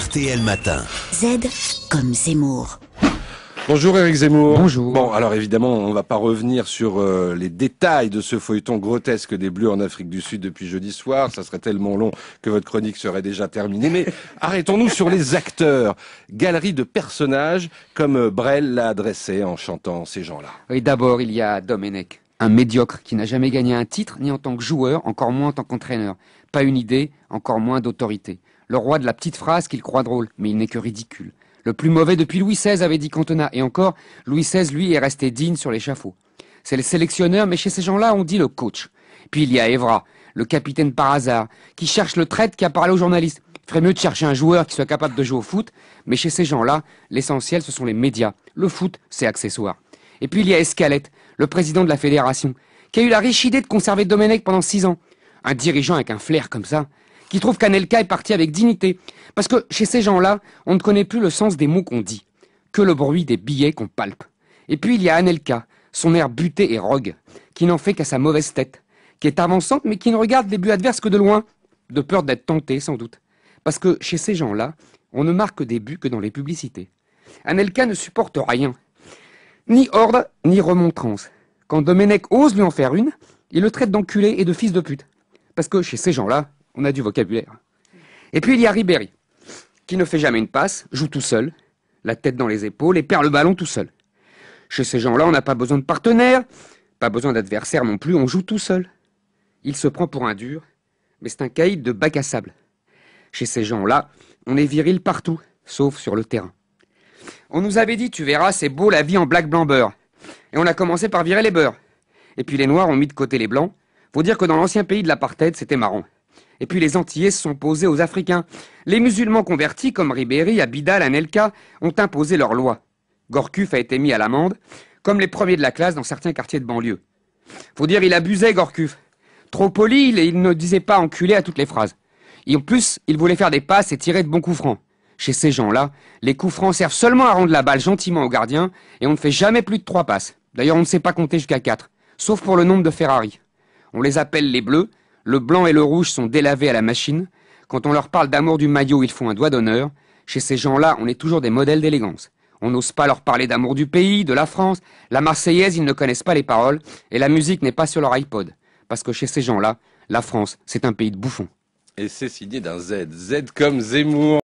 RTL Matin. Z comme Zemmour. Bonjour Éric Zemmour. Bonjour. Bon, alors évidemment, on ne va pas revenir sur les détails de ce feuilleton grotesque des Bleus en Afrique du Sud depuis jeudi soir. Ça serait tellement long que votre chronique serait déjà terminée. Mais arrêtons-nous sur les acteurs. Galerie de personnages comme Brel l'a adressé en chantant ces gens-là. Oui, d'abord, il y a Domenech, un médiocre qui n'a jamais gagné un titre, ni en tant que joueur, encore moins en tant qu'entraîneur. Pas une idée, encore moins d'autorité. Le roi de la petite phrase qu'il croit drôle, mais il n'est que ridicule. Le plus mauvais depuis Louis XVI, avait dit Cantona. Et encore, Louis XVI, lui, est resté digne sur l'échafaud. C'est le sélectionneur, mais chez ces gens-là, on dit le coach. Puis il y a Evra, le capitaine par hasard, qui cherche le traître qui a parlé aux journalistes. Il ferait mieux de chercher un joueur qui soit capable de jouer au foot, mais chez ces gens-là, l'essentiel, ce sont les médias. Le foot, c'est accessoire. Et puis il y a Escalette, le président de la fédération, qui a eu la riche idée de conserver Domenech pendant 6 ans. Un dirigeant avec un flair comme ça, qui trouve qu'Anelka est parti avec dignité. Parce que chez ces gens-là, on ne connaît plus le sens des mots qu'on dit, que le bruit des billets qu'on palpe. Et puis il y a Anelka, son air buté et rogue, qui n'en fait qu'à sa mauvaise tête, qui est avançante mais qui ne regarde les buts adverses que de loin, de peur d'être tenté sans doute. Parce que chez ces gens-là, on ne marque des buts que dans les publicités. Anelka ne supporte rien, ni ordre, ni remontrance. Quand Domenech ose lui en faire une, il le traite d'enculé et de fils de pute. Parce que chez ces gens-là, on a du vocabulaire. Et puis il y a Ribéry, qui ne fait jamais une passe, joue tout seul, la tête dans les épaules et perd le ballon tout seul. Chez ces gens-là, on n'a pas besoin de partenaire, pas besoin d'adversaire non plus, on joue tout seul. Il se prend pour un dur, mais c'est un caïd de bac à sable. Chez ces gens-là, on est viril partout, sauf sur le terrain. On nous avait dit, tu verras, c'est beau la vie en black blanc beurre. Et on a commencé par virer les beurs. Et puis les noirs ont mis de côté les blancs. Faut dire que dans l'ancien pays de l'apartheid, c'était marrant. Et puis les Antillais se sont posés aux Africains. Les musulmans convertis, comme Ribéry, Abidal, Anelka, ont imposé leurs lois. Gourcuff a été mis à l'amende, comme les premiers de la classe dans certains quartiers de banlieue. Faut dire, il abusait, Gourcuff. Trop poli, il ne disait pas enculé à toutes les phrases. Et en plus, il voulait faire des passes et tirer de bons coups francs. Chez ces gens-là, les coups francs servent seulement à rendre la balle gentiment au gardien, et on ne fait jamais plus de 3 passes. D'ailleurs, on ne sait pas compter jusqu'à 4, sauf pour le nombre de Ferrari. On les appelle les bleus. Le blanc et le rouge sont délavés à la machine. Quand on leur parle d'amour du maillot, ils font un doigt d'honneur. Chez ces gens-là, on est toujours des modèles d'élégance. On n'ose pas leur parler d'amour du pays, de la France. La Marseillaise, ils ne connaissent pas les paroles. Et la musique n'est pas sur leur iPod. Parce que chez ces gens-là, la France, c'est un pays de bouffons. Et c'est signé d'un Z. Z comme Zemmour.